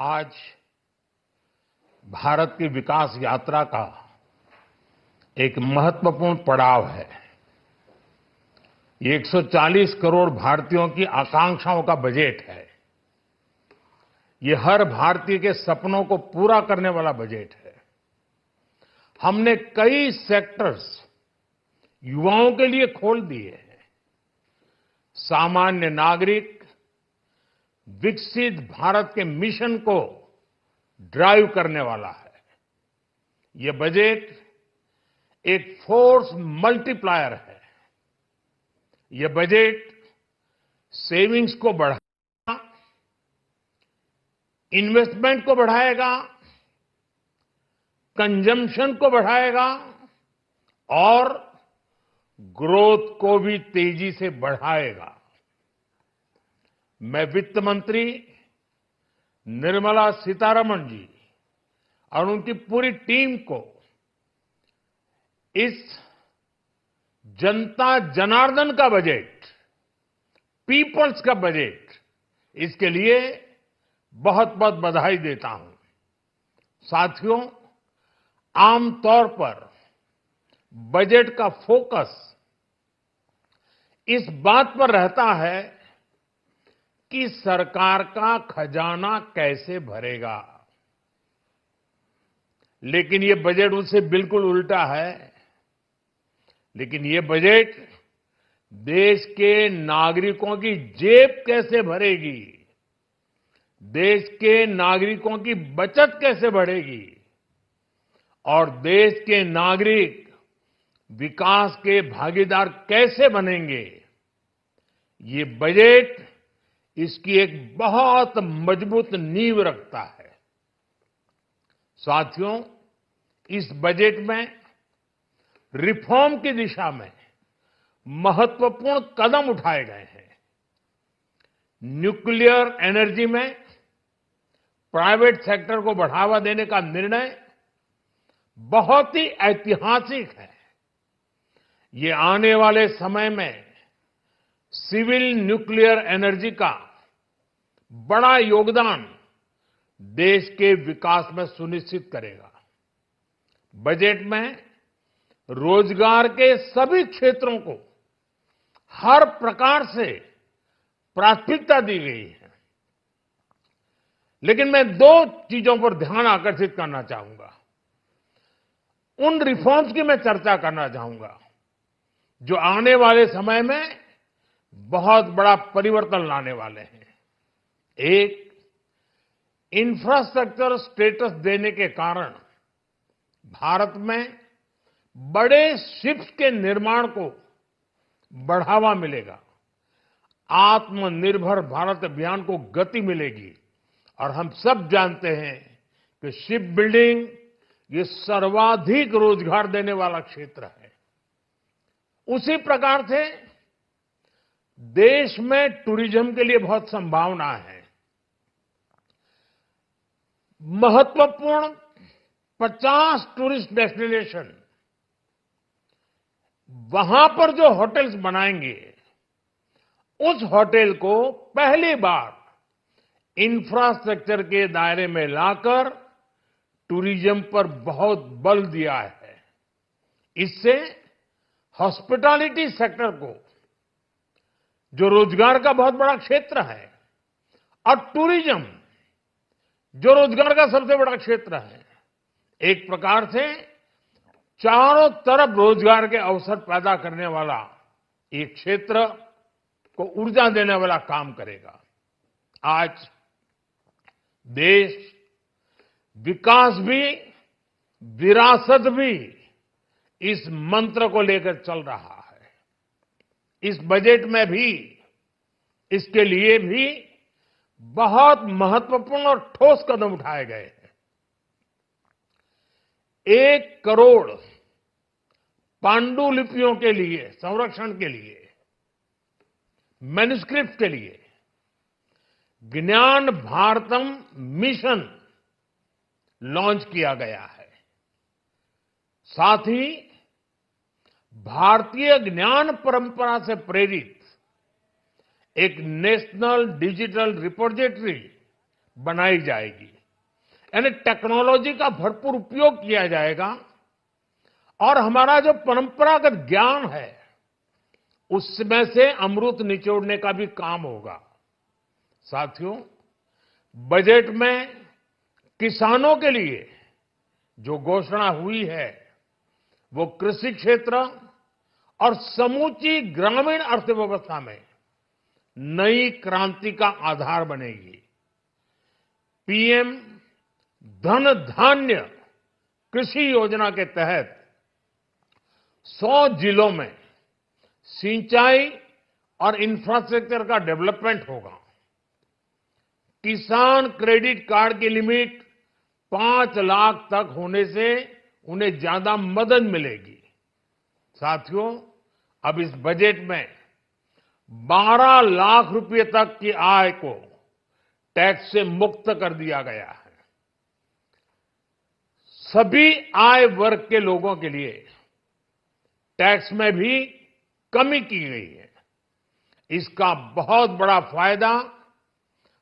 आज भारत की विकास यात्रा का एक महत्वपूर्ण पड़ाव है। ये 140 करोड़ भारतीयों की आकांक्षाओं का बजट है। ये हर भारतीय के सपनों को पूरा करने वाला बजट है। हमने कई सेक्टर्स युवाओं के लिए खोल दिए हैं। सामान्य नागरिक विकसित भारत के मिशन को ड्राइव करने वाला है। ये बजट एक फोर्स मल्टीप्लायर है। ये बजट सेविंग्स को बढ़ाएगा, इन्वेस्टमेंट को बढ़ाएगा, कंजम्पशन को बढ़ाएगा और ग्रोथ को भी तेजी से बढ़ाएगा। मैं वित्त मंत्री निर्मला सीतारमण जी और उनकी पूरी टीम को इस जनता जनार्दन का बजट, पीपल्स का बजट, इसके लिए बहुत बहुत बधाई देता हूं। साथियों, आमतौर पर बजट का फोकस इस बात पर रहता है कि सरकार का खजाना कैसे भरेगा, लेकिन ये बजट उससे बिल्कुल उल्टा है। लेकिन ये बजट देश के नागरिकों की जेब कैसे भरेगी, देश के नागरिकों की बचत कैसे बढ़ेगी और देश के नागरिक विकास के भागीदार कैसे बनेंगे, ये बजट इसकी एक बहुत मजबूत नींव रखता है। साथियों, इस बजट में रिफॉर्म की दिशा में महत्वपूर्ण कदम उठाए गए हैं। न्यूक्लियर एनर्जी में प्राइवेट सेक्टर को बढ़ावा देने का निर्णय बहुत ही ऐतिहासिक है। ये आने वाले समय में सिविल न्यूक्लियर एनर्जी का बड़ा योगदान देश के विकास में सुनिश्चित करेगा। बजट में रोजगार के सभी क्षेत्रों को हर प्रकार से प्राथमिकता दी गई है। लेकिन मैं दो चीजों पर ध्यान आकर्षित करना चाहूंगा। उन रिफॉर्म्स की मैं चर्चा करना चाहूंगा जो आने वाले समय में बहुत बड़ा परिवर्तन लाने वाले हैं। एक, इंफ्रास्ट्रक्चर स्टेटस देने के कारण भारत में बड़े शिप्स के निर्माण को बढ़ावा मिलेगा। आत्मनिर्भर भारत अभियान को गति मिलेगी और हम सब जानते हैं कि शिप बिल्डिंग ये सर्वाधिक रोजगार देने वाला क्षेत्र है। उसी प्रकार से देश में टूरिज्म के लिए बहुत संभावना है। महत्वपूर्ण 50 टूरिस्ट डेस्टिनेशन, वहां पर जो होटल्स बनाएंगे, उस होटल को पहली बार इंफ्रास्ट्रक्चर के दायरे में लाकर टूरिज्म पर बहुत बल दिया है। इससे हॉस्पिटैलिटी सेक्टर को, जो रोजगार का बहुत बड़ा क्षेत्र है, और टूरिज्म जो रोजगार का सबसे बड़ा क्षेत्र है, एक प्रकार से चारों तरफ रोजगार के अवसर पैदा करने वाला एक क्षेत्र को ऊर्जा देने वाला काम करेगा। आज देश विकास भी विरासत भी इस मंत्र को लेकर चल रहा है। इस बजट में भी इसके लिए भी बहुत महत्वपूर्ण और ठोस कदम उठाए गए हैं। 1 करोड़ पांडुलिपियों के लिए संरक्षण के लिए, मैन्युस्क्रिप्ट के लिए ज्ञान भारतम मिशन लॉन्च किया गया है। साथ ही भारतीय ज्ञान परंपरा से प्रेरित एक नेशनल डिजिटल रिपोजिटरी बनाई जाएगी, यानी टेक्नोलॉजी का भरपूर उपयोग किया जाएगा और हमारा जो परंपरागत ज्ञान है उसमें से अमृत निचोड़ने का भी काम होगा। साथियों, बजट में किसानों के लिए जो घोषणा हुई है वो कृषि क्षेत्र और समूची ग्रामीण अर्थव्यवस्था में नई क्रांति का आधार बनेगी। पीएम धन धान्य कृषि योजना के तहत 100 जिलों में सिंचाई और इंफ्रास्ट्रक्चर का डेवलपमेंट होगा। किसान क्रेडिट कार्ड की लिमिट 5 लाख तक होने से उन्हें ज्यादा मदद मिलेगी। साथियों, अब इस बजट में 12 लाख रुपए तक की आय को टैक्स से मुक्त कर दिया गया है। सभी आय वर्ग के लोगों के लिए टैक्स में भी कमी की गई है। इसका बहुत बड़ा फायदा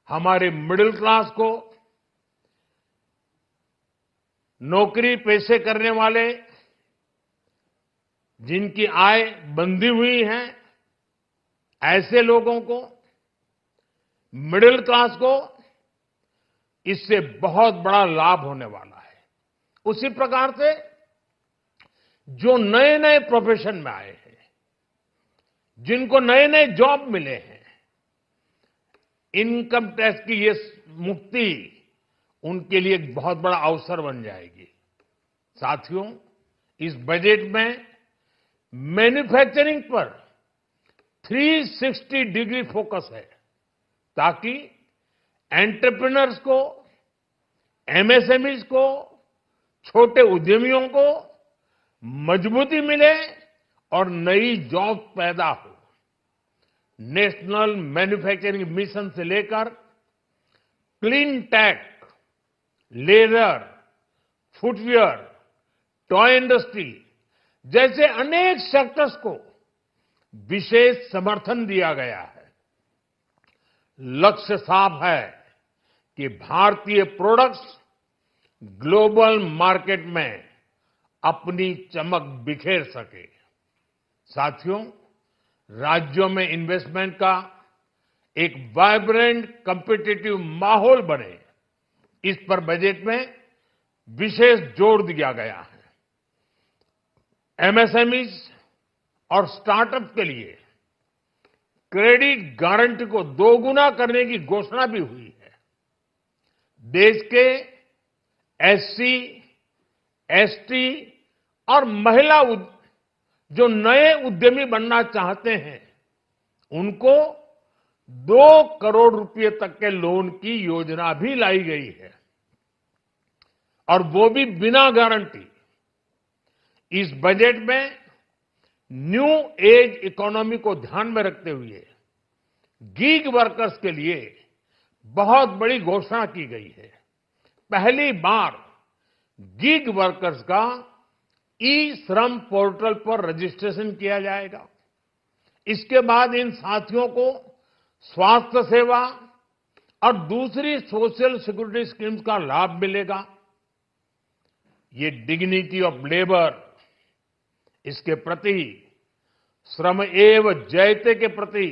हमारे मिडिल क्लास को, नौकरी पेशे करने वाले जिनकी आय बंधी हुई है ऐसे लोगों को, मिडिल क्लास को इससे बहुत बड़ा लाभ होने वाला है। उसी प्रकार से जो नए नए प्रोफेशन में आए हैं, जिनको नए नए जॉब मिले हैं, इनकम टैक्स की ये मुक्ति उनके लिए एक बहुत बड़ा अवसर बन जाएगी। साथियों, इस बजट में मैन्युफैक्चरिंग पर 360 डिग्री फोकस है ताकि एंटरप्रेन्योर्स को, एमएसएमईज को, छोटे उद्यमियों को मजबूती मिले और नई जॉब पैदा हो। नेशनल मैन्युफैक्चरिंग मिशन से लेकर clean tech, leather, footwear, toy industry जैसे अनेक सेक्टर्स को विशेष समर्थन दिया गया है। लक्ष्य साफ है कि भारतीय प्रोडक्ट्स ग्लोबल मार्केट में अपनी चमक बिखेर सके। साथियों, राज्यों में इन्वेस्टमेंट का एक वाइब्रेंट कॉम्पिटिटिव माहौल बने, इस पर बजट में विशेष जोर दिया गया है। एमएसएमईज और स्टार्टअप के लिए क्रेडिट गारंटी को दोगुना करने की घोषणा भी हुई है। देश के एससी, एसटी और महिला जो नए उद्यमी बनना चाहते हैं उनको 2 करोड़ रुपए तक के लोन की योजना भी लाई गई है और वो भी बिना गारंटी। इस बजट में न्यू एज इकोनॉमी को ध्यान में रखते हुए गीग वर्कर्स के लिए बहुत बड़ी घोषणा की गई है। पहली बार गीग वर्कर्स का ई श्रम पोर्टल पर रजिस्ट्रेशन किया जाएगा। इसके बाद इन साथियों को स्वास्थ्य सेवा और दूसरी सोशल सिक्योरिटी स्कीम्स का लाभ मिलेगा। ये डिग्निटी ऑफ लेबर, इसके प्रति श्रम एव जयते के प्रति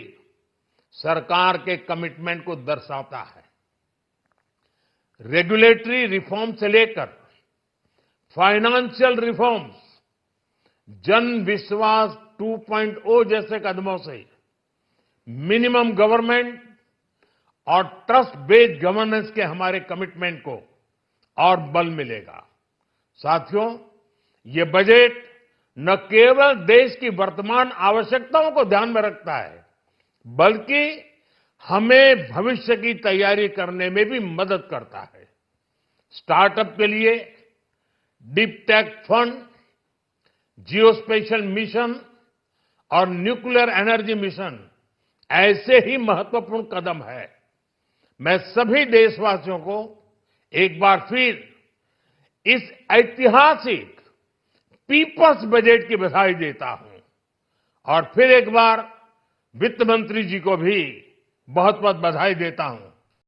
सरकार के कमिटमेंट को दर्शाता है। रेगुलेटरी रिफॉर्म से लेकर फाइनेंशियल रिफॉर्म्स, जन विश्वास 2.0 जैसे कदमों से मिनिमम गवर्नमेंट और ट्रस्ट बेस्ड गवर्नेंस के हमारे कमिटमेंट को और बल मिलेगा। साथियों, ये बजट न केवल देश की वर्तमान आवश्यकताओं को ध्यान में रखता है बल्कि हमें भविष्य की तैयारी करने में भी मदद करता है। स्टार्टअप के लिए deep tech fund, geospatial mission और न्यूक्लियर एनर्जी मिशन ऐसे ही महत्वपूर्ण कदम है। मैं सभी देशवासियों को एक बार फिर इस ऐतिहासिक पीपल्स बजट की बधाई देता हूं और फिर एक बार वित्त मंत्री जी को भी बहुत बहुत बधाई देता हूं।